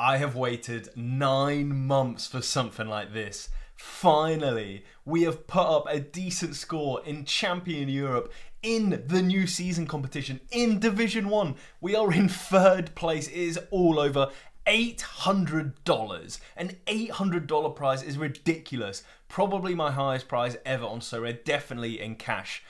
I have waited 9 months for something like this. Finally, we have put up a decent score in Champion Europe, in the new season competition, in Division 1. We are in 3rd place. It is all over. $800. An $800 prize is ridiculous. Probably my highest prize ever on Sorare, definitely in cash.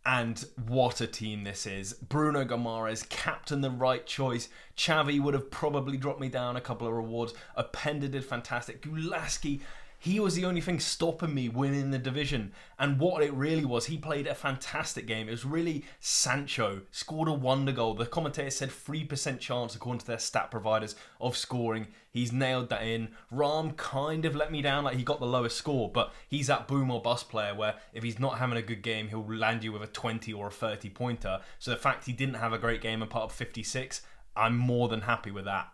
And what a team this is. Bruno Gomares, captain, the right choice. Xavi would have probably dropped me down a couple of rewards. Openda did fantastic. Gulaski, he was the only thing stopping me winning the division. And what it really was, he played a fantastic game. It was really Sancho, scored a wonder goal. The commentator said 3% chance, according to their stat providers, of scoring. He's nailed that in. Ram kind of let me down, like he got the lowest score, but he's that boom or bust player where if he's not having a good game, he'll land you with a 20 or a 30 pointer. So the fact he didn't have a great game and put up 56, I'm more than happy with that.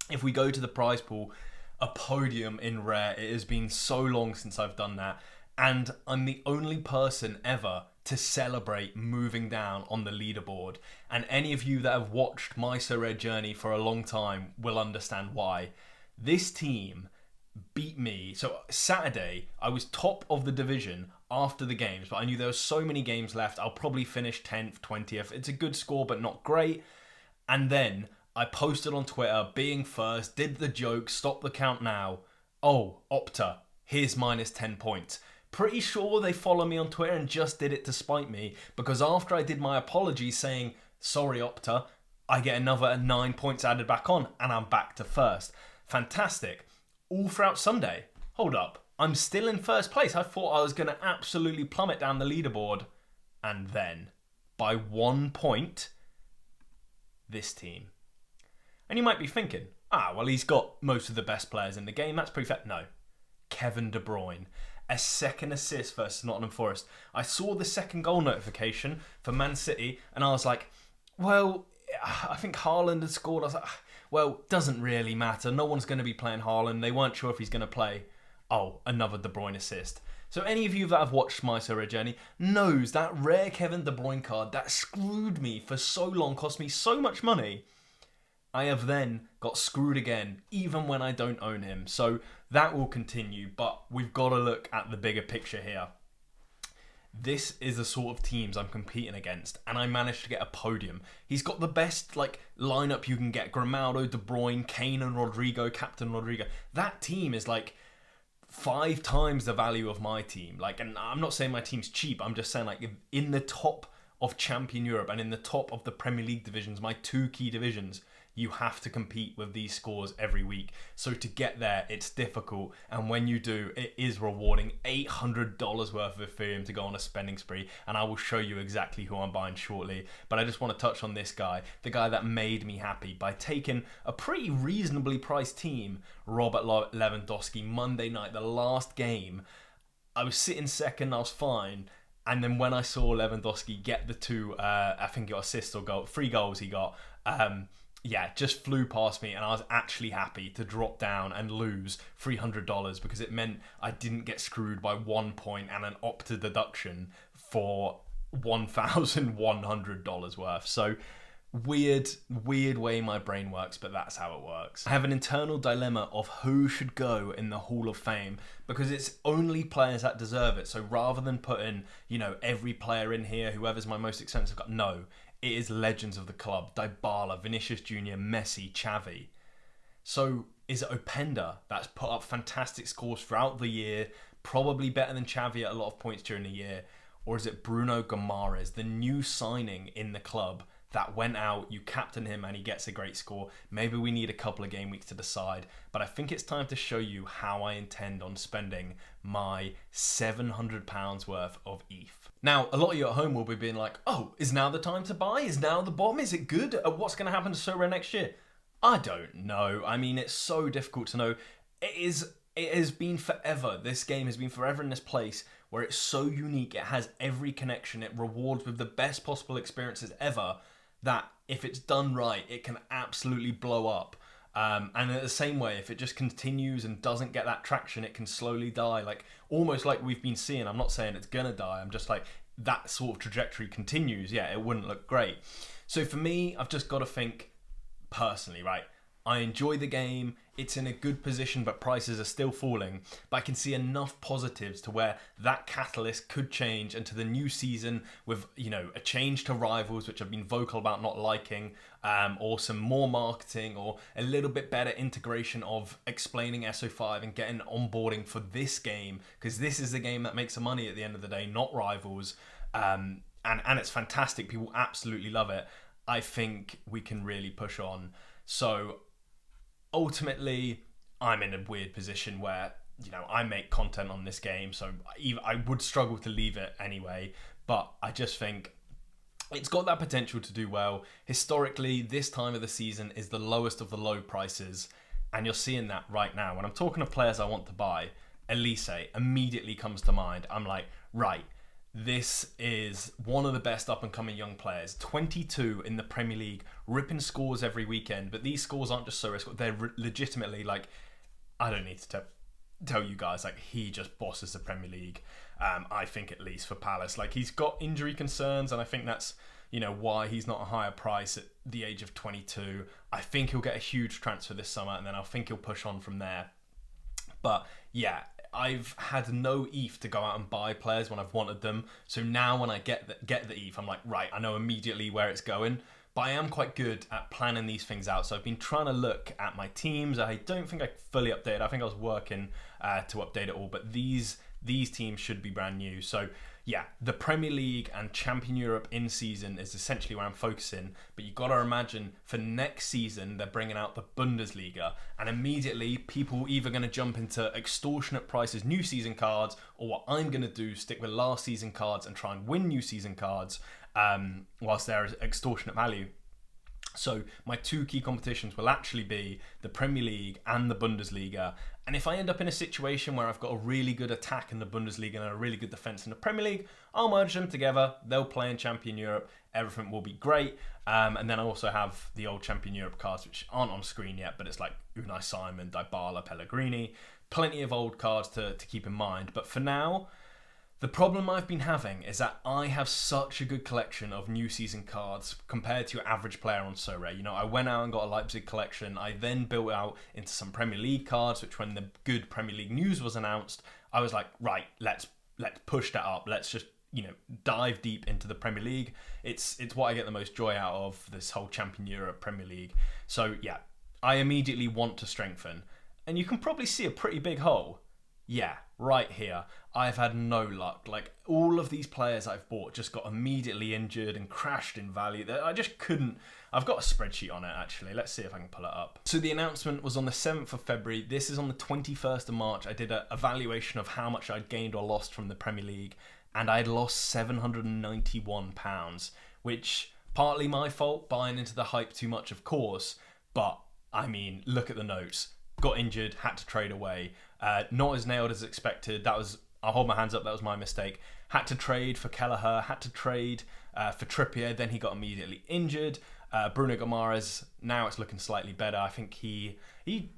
If we go to the prize pool, a podium in rare. It has been so long since I've done that, and I'm the only person ever to celebrate moving down on the leaderboard. And any of you that have watched my Sorare Journey for a long time will understand why. This team beat me. So Saturday, I was top of the division after the games, but I knew there were so many games left. I'll probably finish 10th, 20th. It's a good score, but not great. And then I posted on Twitter, being first, did the joke, stop the count now. Oh, Opta, here's minus 10 points. Pretty sure they follow me on Twitter and just did it to spite me, because after I did my apology saying, sorry Opta, I get another 9 points added back on, and I'm back to first. Fantastic. All throughout Sunday. Hold up, I'm still in first place. I thought I was going to absolutely plummet down the leaderboard. And then, by 1 point, this team. And you might be thinking, well, he's got most of the best players in the game. That's pretty fair. No. Kevin De Bruyne. A second assist versus Nottingham Forest. I saw the second goal notification for Man City, and I was like, well, I think Haaland had scored. I was like, well, doesn't really matter. No one's going to be playing Haaland. They weren't sure if he's going to play. Oh, another De Bruyne assist. So any of you that have watched my Sorare Journey knows that rare Kevin De Bruyne card that screwed me for so long, cost me so much money. I have then got screwed again, even when I don't own him. So that will continue, but we've got to look at the bigger picture here. This is the sort of teams I'm competing against, and I managed to get a podium. He's got the best lineup you can get. Grimaldo, De Bruyne, Kane and Rodrigo, Captain Rodrigo. That team is 5 times the value of my team. And I'm not saying my team's cheap. I'm just saying in the top of Champion Europe and in the top of the Premier League divisions, my 2 key divisions, you have to compete with these scores every week. So to get there, it's difficult. And when you do, it is rewarding. $800 worth of Ethereum to go on a spending spree. And I will show you exactly who I'm buying shortly. But I just want to touch on this guy, the guy that made me happy by taking a pretty reasonably priced team, Robert Lewandowski, Monday night, the last game. I was sitting second, I was fine. And then when I saw Lewandowski get the 2, I think he got assists or 3 goals he got, just flew past me, and I was actually happy to drop down and lose $300 because it meant I didn't get screwed by 1 point and an Opta deduction for $1,100 worth. So weird way my brain works, but that's how it works. I have an internal dilemma of who should go in the Hall of Fame because it's only players that deserve it. So rather than putting, every player in here, whoever's my most expensive guy, no. It is legends of the club, Dybala, Vinicius Jr., Messi, Xavi. So is it Openda that's put up fantastic scores throughout the year, probably better than Xavi at a lot of points during the year? Or is it Bruno Gomares, the new signing in the club that went out, you captain him and he gets a great score? Maybe we need a couple of game weeks to decide, but I think it's time to show you how I intend on spending my £700 worth of ETH. Now, a lot of you at home will be being like, oh, is now the time to buy? Is now the bomb? Is it good? What's going to happen to Sorare next year? I don't know. I mean, it's so difficult to know. It has been forever. This game has been forever in this place where it's so unique. It has every connection. It rewards with the best possible experiences ever, that if it's done right, it can absolutely blow up. And in the same way, if it just continues and doesn't get that traction, it can slowly die, almost like we've been seeing. I'm not saying it's gonna die. I'm just that sort of trajectory continues. Yeah, it wouldn't look great. So for me, I've just got to think personally, right? I enjoy the game. It's in a good position, but prices are still falling. But I can see enough positives to where that catalyst could change into the new season with, a change to rivals, which I've been vocal about not liking, or some more marketing, or a little bit better integration of explaining SO5 and getting onboarding for this game, because this is the game that makes the money at the end of the day, not rivals. And it's fantastic. People absolutely love it. I think we can really push on. So ultimately, I'm in a weird position where, I make content on this game, so I would struggle to leave it anyway. But I just think it's got that potential to do well. Historically, this time of the season is the lowest of the low prices, and you're seeing that right now. When I'm talking of players I want to buy, Elise immediately comes to mind. I'm like, right, this is one of the best up-and-coming young players. 22 in the Premier League, ripping scores every weekend. But these scores aren't just Sorare scores. They're legitimately, I don't need to tell you guys, he just bosses the Premier League. I think, at least for Palace. He's got injury concerns, and I think that's, why he's not a higher price at the age of 22. I think he'll get a huge transfer this summer, and then I think he'll push on from there. But, yeah, I've had no ETH to go out and buy players when I've wanted them. So now when I get the ETH, I'm like, right, I know immediately where it's going. But I am quite good at planning these things out. So I've been trying to look at my teams. I don't think I fully updated. I think I was working to update it all. But these teams should be brand new. So yeah, the Premier League and Champion Europe in season is essentially where I'm focusing. But you've got to imagine for next season, they're bringing out the Bundesliga. And immediately, people are either going to jump into extortionate prices, new season cards, or what I'm going to do, stick with last season cards and try and win new season cards whilst they're extortionate value. So my two key competitions will actually be the Premier League and the Bundesliga. And if I end up in a situation where I've got a really good attack in the Bundesliga and a really good defence in the Premier League, I'll merge them together. They'll play in Champion Europe. Everything will be great. And then I also have the old Champion Europe cards, which aren't on screen yet, but it's like Unai Simon, Dybala, Pellegrini. Plenty of old cards to keep in mind. But for now, the problem I've been having is that I have such a good collection of new season cards compared to your average player on Sorare. I went out and got a Leipzig collection. I then built out into some Premier League cards, which when the good Premier League news was announced, I was like, right, let's push that up. Let's just, dive deep into the Premier League. It's what I get the most joy out of, this whole Champion Europe Premier League. So yeah, I immediately want to strengthen. And you can probably see a pretty big hole. Yeah, right here. I've had no luck. All of these players I've bought just got immediately injured and crashed in value. I just couldn't. I've got a spreadsheet on it, actually. Let's see if I can pull it up. So the announcement was on the 7th of February. This is on the 21st of March. I did a evaluation of how much I'd gained or lost from the Premier League, and I'd lost £791, which partly my fault, buying into the hype too much, of course. But, I mean, look at the notes. Got injured, had to trade away. Not as nailed as expected. I'll hold my hands up, that was my mistake. Had to trade for Kelleher, had to trade for Trippier, then he got immediately injured. Bruno Guimaraes, now it's looking slightly better. I think he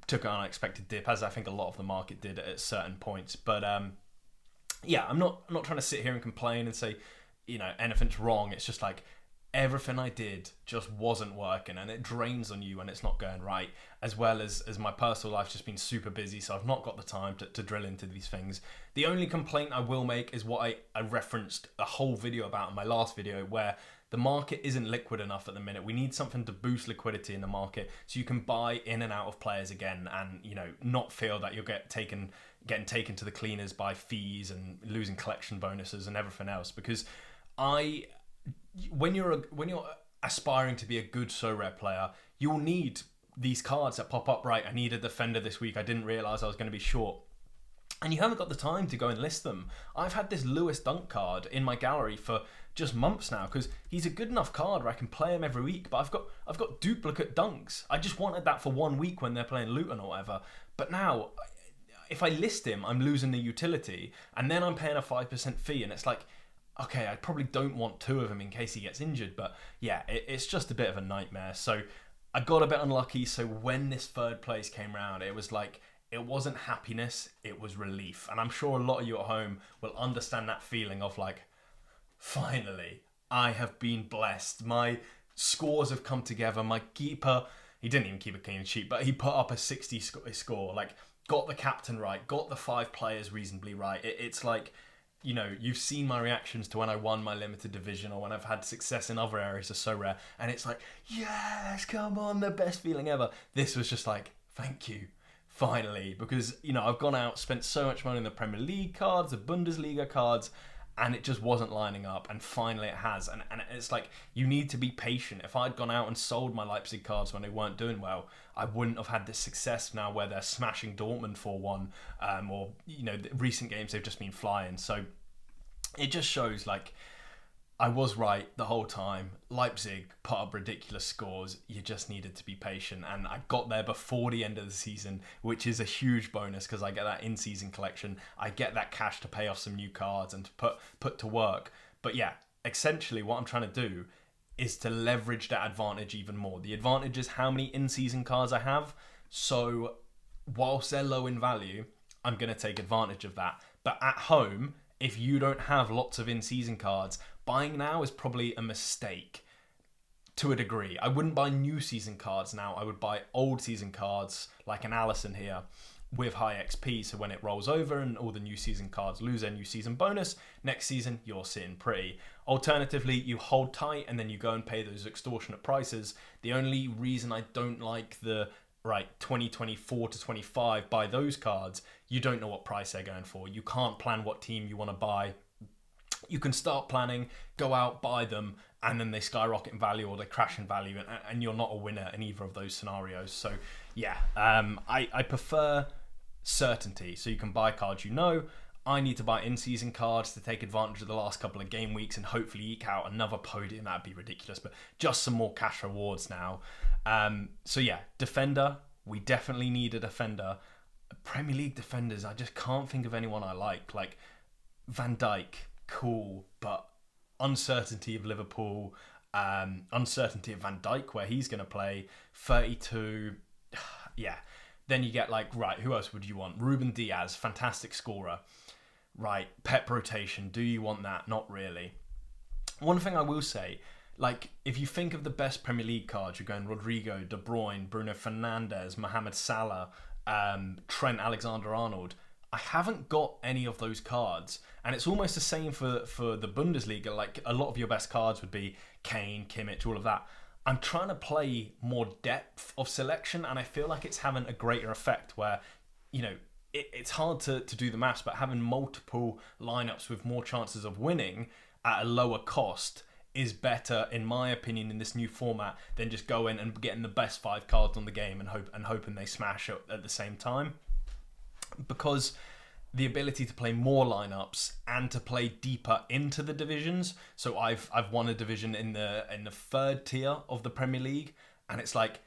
took an unexpected dip, as I think a lot of the market did at certain points. But yeah, I'm not trying to sit here and complain and say, anything's wrong. It's just everything I did just wasn't working, and it drains on you when it's not going right, as well as my personal life's just been super busy, so I've not got the time to drill into these things. The only complaint I will make is what I referenced a whole video about in my last video, where the market isn't liquid enough at the minute. We need something to boost liquidity in the market so you can buy in and out of players again, and not feel that you'll getting taken to the cleaners by fees and losing collection bonuses and everything else. Because when you're aspiring to be a good Sorare player, you'll need these cards that pop up. Right, I need a defender this week. I didn't realise I was going to be short. And you haven't got the time to go and list them. I've had this Lewis Dunk card in my gallery for just months now, because he's a good enough card where I can play him every week, but I've got duplicate dunks. I just wanted that for 1 week when they're playing Luton or whatever. But now, if I list him, I'm losing the utility, and then I'm paying a 5% fee, and it's like, okay, I probably don't want 2 of them in case he gets injured. But yeah, it's just a bit of a nightmare. So I got a bit unlucky. So when this 3rd place came round, it was it wasn't happiness, it was relief. And I'm sure a lot of you at home will understand that feeling of finally, I have been blessed. My scores have come together. My keeper he didn't even keep a clean sheet, but he put up a 60 score, like got the captain right, got the 5 players reasonably right. It's like, you know, you've seen my reactions to when I won my limited division or when I've had success in other areas of Sorare, and it's like, yes, come on, the best feeling ever. This was just like, thank you, finally, because, you know, I've gone out, spent so much money on the Premier League cards, the Bundesliga cards, and it just wasn't lining up, and finally it has. And it's like, you need to be patient. If I'd gone out and sold my Leipzig cards when they weren't doing well, I wouldn't have had this success now where they're smashing Dortmund 4-1, or, you know, the recent games they've just been flying. So it just shows, like, I was right the whole time. Leipzig put up ridiculous scores. You just needed to be patient. And I got there before the end of the season, which is a huge bonus because I get that in-season collection. I get that cash to pay off some new cards and to put to work. But yeah, essentially what I'm trying to do is to leverage that advantage even more. The advantage is how many in-season cards I have. So whilst they're low in value, I'm going to take advantage of that. But at home, if you don't have lots of in-season cards, buying now is probably a mistake to a degree. I wouldn't buy new season cards now. I would buy old season cards like an Allison here with high XP. So when it rolls over and all the new season cards lose their new season bonus, next season you're sitting pretty. Alternatively, you hold tight and then you go and pay those extortionate prices. The only reason I don't like the 2024 to 25 buy those cards, you don't know what price they're going for. You can't plan what team you want to buy. You can start planning, go out, buy them, and then they skyrocket in value or they crash in value, and you're not a winner in either of those scenarios. So yeah, I prefer certainty. So you can buy cards you know. I need to buy in-season cards to take advantage of the last couple of game weeks and hopefully eke out another podium. That'd be ridiculous, but just some more cash rewards now. So yeah, defender. We definitely need a defender. Premier League defenders, I just can't think of anyone I like. Like Van Dijk, cool, but uncertainty of Liverpool, uncertainty of Van Dijk where he's going to play. 32, yeah. Then you get like, right, who else would you want? Ruben Diaz, fantastic scorer. Right, Pep rotation, do you want that? Not really. One thing I will say, like, if you think of the best Premier League cards, you're going Rodrigo, De Bruyne, Bruno Fernandes, Mohamed Salah, Trent Alexander-Arnold. I haven't got any of those cards, and it's almost the same for the Bundesliga. Like, a lot of your best cards would be Kane, Kimmich, all of that. I'm trying to play more depth of selection, and I feel like it's having a greater effect where, you know, it's hard to do the maths, but having multiple lineups with more chances of winning at a lower cost is better, in my opinion, in this new format than just going and getting the best 5 cards on the game and hoping they smash at the same time. Because the ability to play more lineups and to play deeper into the divisions. So I've won a division in the 3rd tier of the Premier League, and it's like,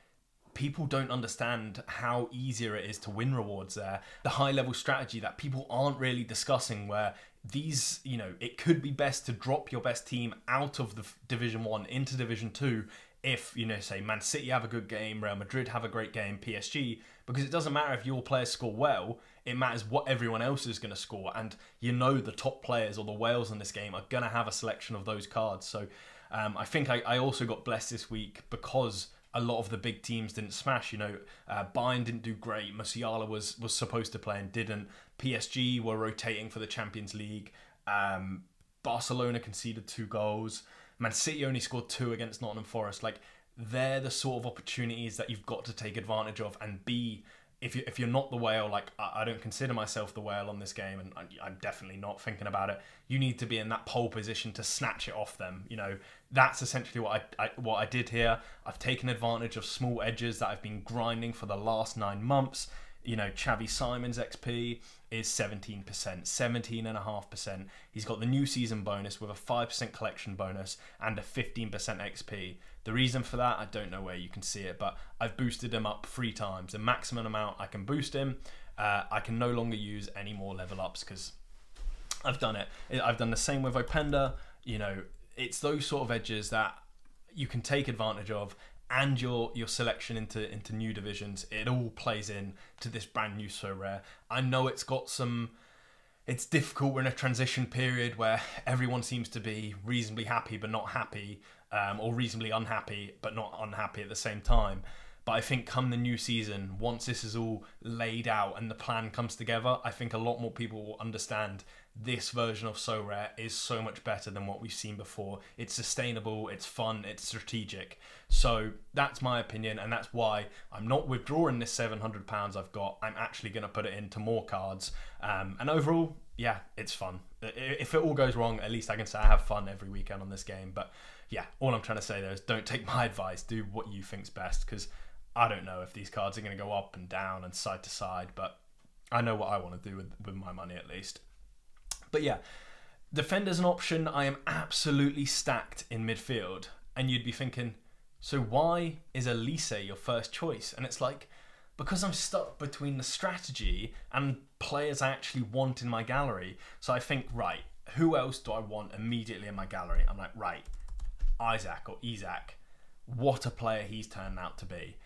people don't understand how easier it is to win rewards there. The high level strategy that people aren't really discussing, where these, you know, it could be best to drop your best team out of the Division 1 into Division 2 if, you know, say Man City have a good game, Real Madrid have a great game, PSG, because it doesn't matter if your players score well, it matters what everyone else is going to score. And you know the top players or the whales in this game are going to have a selection of those cards. So I think I also got blessed this week because a lot of the big teams didn't smash. You know, Bayern didn't do great. Musiala was supposed to play and didn't. PSG were rotating for the Champions League. Barcelona conceded 2 goals. Man City only scored 2 against Nottingham Forest. Like, they're the sort of opportunities that you've got to take advantage of and be. If you're not the whale, like I don't consider myself the whale on this game, and I'm definitely not thinking about it. You need to be in that pole position to snatch it off them. You know, that's essentially what I did here. I've taken advantage of small edges that I've been grinding for the last 9 months. You know, Xavi Simon's XP is 17%, 17.5%. He's got the new season bonus with a 5% collection bonus and a 15% XP. The reason for that, I don't know where you can see it, but I've boosted him up 3 times. The maximum amount I can boost him. I can no longer use any more level ups because I've done it. I've done the same with Openda. You know, it's those sort of edges that you can take advantage of, and your selection into new divisions. It all plays in to this brand new Sorare. I know it's difficult. We're in a transition period where everyone seems to be reasonably happy but not happy, or reasonably unhappy but not unhappy at the same time. But I think come the new season, once this is all laid out and the plan comes together, I think a lot more people will understand this version of Sorare is so much better than what we've seen before. It's sustainable, it's fun, it's strategic. So that's my opinion, and that's why I'm not withdrawing this £700 I've got. I'm actually going to put it into more cards. And overall, yeah, it's fun. If it all goes wrong, at least I can say I have fun every weekend on this game. But yeah, all I'm trying to say there is don't take my advice. Do what you think's best, because I don't know if these cards are going to go up and down and side to side, but I know what I want to do with my money at least. But yeah, defender's an option. I am absolutely stacked in midfield. And you'd be thinking, so why is Elise your first choice? And it's like, because I'm stuck between the strategy and players I actually want in my gallery. So I think, right, who else do I want immediately in my gallery? I'm like, right, Isaac. What a player he's turned out to be.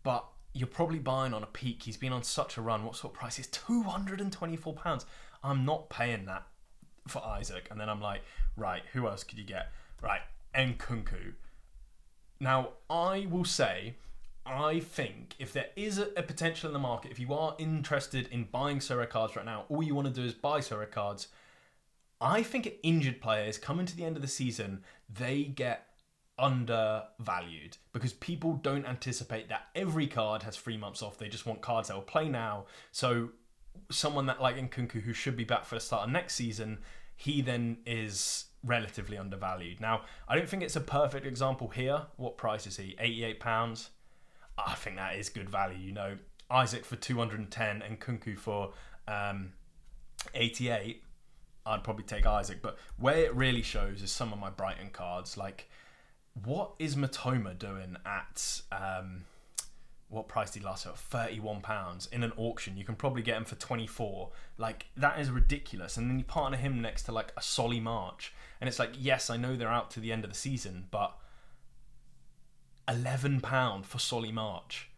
But you're probably buying on a peak. He's been on such a run. What sort of price is £224? I'm not paying that for Isaac. And then I'm like, right, who else could you get? Right, Nkunku. Now, I will say, I think if there is a potential in the market, if you are interested in buying Sorare cards right now, all you want to do is buy Sorare cards. I think injured players coming to the end of the season, they get undervalued because people don't anticipate that every card has 3 months off. They just want cards that will play now. So someone that like Nkunku, who should be back for the start of next season, he then is relatively undervalued. Now, I don't think it's a perfect example here. What price is he? £88? I think that is good value. You know, Isaac for 210 and Nkunku for 88. I'd probably take Isaac. But where it really shows is some of my Brighton cards. Like, what is Matoma doing at what price did he last at? £31 in an auction? You can probably get him for 24. Like, that is ridiculous. And then you partner him next to like a Solly March, and it's like, yes, I know they're out to the end of the season, but £11 for Solly March.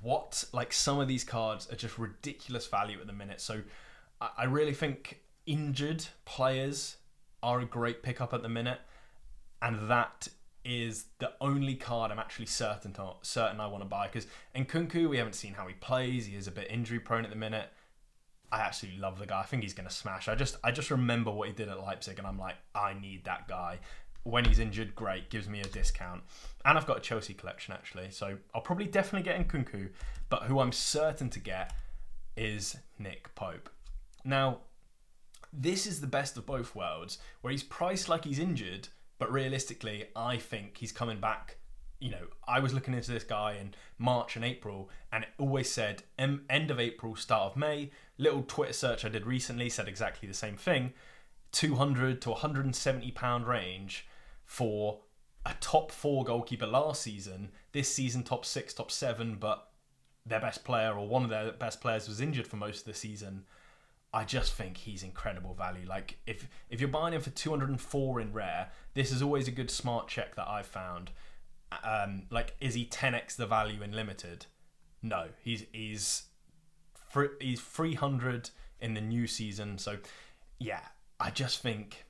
What? Like, some of these cards are just ridiculous value at the minute. So I really think injured players are a great pickup at the minute, and that is the only card I'm actually certain I want to buy. Because Nkunku, we haven't seen how he plays. He is a bit injury prone at the minute. I absolutely love the guy. I think he's going to smash. I just remember what he did at Leipzig, and I'm like, I need that guy. When he's injured, great, gives me a discount. And I've got a Chelsea collection actually, so I'll probably definitely get Nkunku. But who I'm certain to get is Nick Pope. Now, this is the best of both worlds, where he's priced like he's injured, but realistically, I think he's coming back. You know, I was looking into this guy in March and April, and it always said end of April, start of May. Little Twitter search I did recently said exactly the same thing. £200 to £170 range for a top 4 goalkeeper last season. This season, top 6, top 7, but their best player or one of their best players was injured for most of the season. I just think he's incredible value. Like, if you're buying him for 204 in rare, this is always a good smart check that I've found. Like, is he 10x the value in limited? No, he's 300 in the new season. So yeah, I just think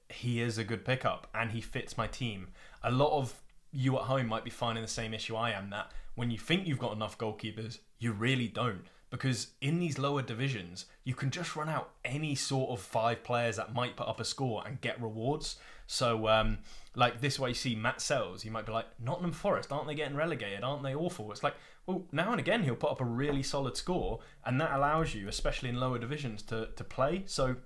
he is a good pickup and he fits my team. A lot of you at home might be finding the same issue I am, that when you think you've got enough goalkeepers, you really don't. Because in these lower divisions, you can just run out any sort of 5 players that might put up a score and get rewards. So, like this way, you see Matt Sells, you might be like, Nottingham Forest, aren't they getting relegated? Aren't they awful? It's like, well, now and again, he'll put up a really solid score, and that allows you, especially in lower divisions, to play. So,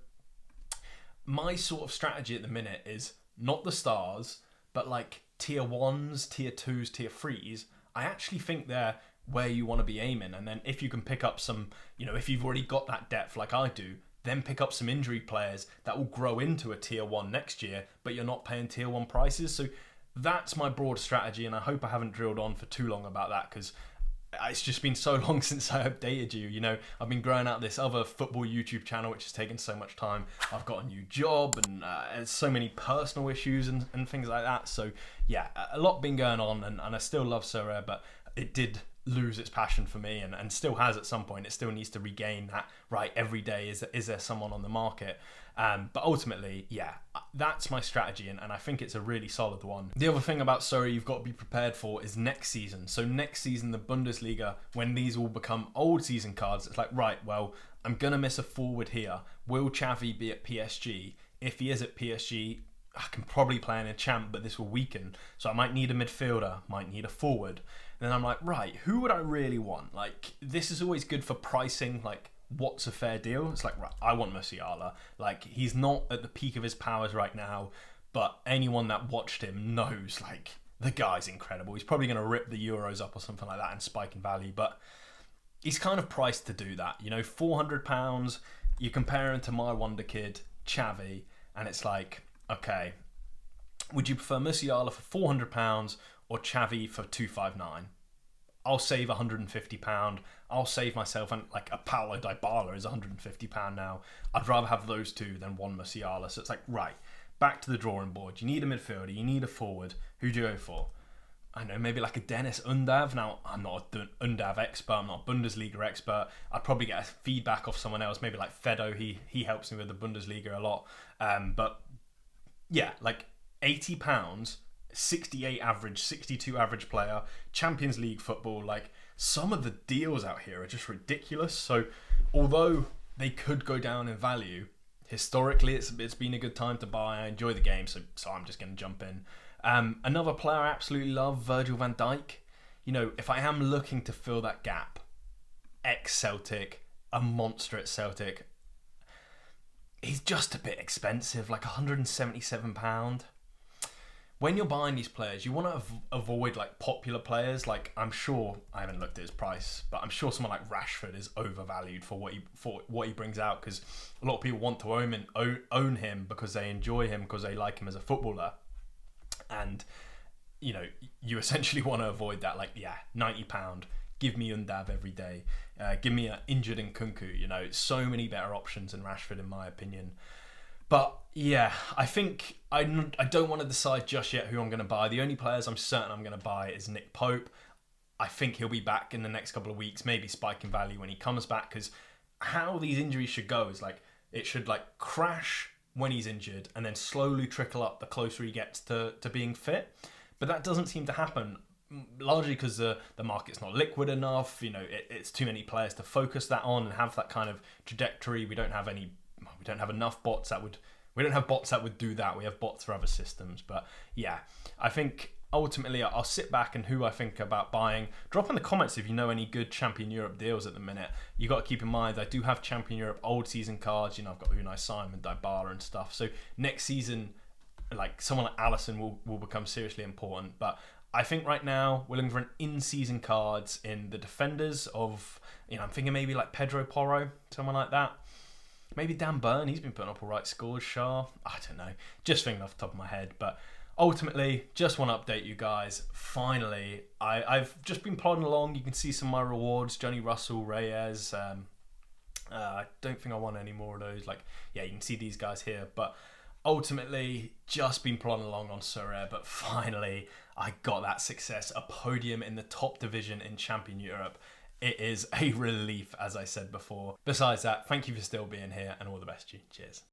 my sort of strategy at the minute is not the stars, but like tier 1s, tier 2s, tier 3s. I actually think they're where you want to be aiming. And then if you can pick up some, you know, if you've already got that depth like I do, then pick up some injury players that will grow into a tier 1 next year, but you're not paying tier 1 prices. So that's my broad strategy, and I hope I haven't drilled on for too long about that, because it's just been so long since I updated you. You know, I've been growing out this other football YouTube channel, which has taken so much time. I've got a new job, and there's so many personal issues and things like that. So yeah, a lot been going on, and I still love Sorare, but it did lose its passion for me, and still has at some point. It still needs to regain that, right, every day is there someone on the market. But ultimately, yeah, that's my strategy, and I think it's a really solid one. The other thing about Surrey you've got to be prepared for is next season. So next season, the Bundesliga, when these all become old season cards, it's like, right, well, I'm going to miss a forward here. Will Xavi be at PSG? If he is at PSG, I can probably play in a champ, but this will weaken. So I might need a midfielder, might need a forward. And then I'm like, right, who would I really want? Like, this is always good for pricing, like, what's a fair deal? It's like, right, I want Musiala. Like, he's not at the peak of his powers right now, but anyone that watched him knows, like, the guy's incredible. He's probably going to rip the Euros up or something like that and spike in value, but he's kind of priced to do that. You know, £400, you compare him to my wonder kid, Xavi, and it's like, okay, would you prefer Musiala for £400 or Xavi for £259? I'll save £150. I'll save myself, and like a Paulo Dybala is £150 now. I'd rather have those two than one Musiala. So it's like, right, back to the drawing board. You need a midfielder, you need a forward. Who do you go for? I know, maybe like a Dennis Undav. Now, I'm not an Undav expert, I'm not a Bundesliga expert. I'd probably get a feedback off someone else, maybe like Fedo. He helps me with the Bundesliga a lot. But yeah, like £80, 68 average, 62 average player, Champions League football. Like, some of the deals out here are just ridiculous. So although they could go down in value, historically it's been a good time to buy. I enjoy the game, so I'm just going to jump in. Another player I absolutely love, Virgil van Dijk. You know, if I am looking to fill that gap, ex-Celtic, a monster at Celtic, he's just a bit expensive, like £177. When you're buying these players, you want to avoid like popular players. Like, I'm sure, I haven't looked at his price, but I'm sure someone like Rashford is overvalued for what he brings out, because a lot of people want to own him because they enjoy him, because they like him as a footballer. And, you know, you essentially want to avoid that. Like, yeah, £90, give me Undav every day. Give me an injured Nkunku. You know, so many better options than Rashford, in my opinion. But yeah, I think I don't want to decide just yet who I'm going to buy. The only players I'm certain I'm going to buy is Nick Pope. I think he'll be back in the next couple of weeks, maybe spike in value when he comes back, because how these injuries should go is like, it should like crash when he's injured and then slowly trickle up the closer he gets to being fit. But that doesn't seem to happen, largely because the market's not liquid enough. You know, it's too many players to focus that on and have that kind of trajectory. We don't have enough bots that would... We don't have bots that would do that. We have bots for other systems. But yeah, I think ultimately I'll sit back and who I think about buying. Drop in the comments if you know any good Champion Europe deals at the minute. You got to keep in mind, I do have Champion Europe old season cards. You know, I've got Unai Simon, Dybala and stuff. So next season, like someone like Alisson will become seriously important. But I think right now we're looking for an in-season cards in the defenders of, you know, I'm thinking maybe like Pedro Porro, someone like that. Maybe Dan Burn, he's been putting up all right scores. Shah, I don't know. Just thinking off the top of my head. But ultimately, just want to update you guys. Finally, I've just been plodding along. You can see some of my rewards. Johnny Russell, Reyes. I don't think I won any more of those. Like, yeah, you can see these guys here. But ultimately, just been plodding along on Sorare. But finally, I got that success. A podium in the top division in Champion Europe. It is a relief, as I said before. Besides that, thank you for still being here, and all the best to you. Cheers.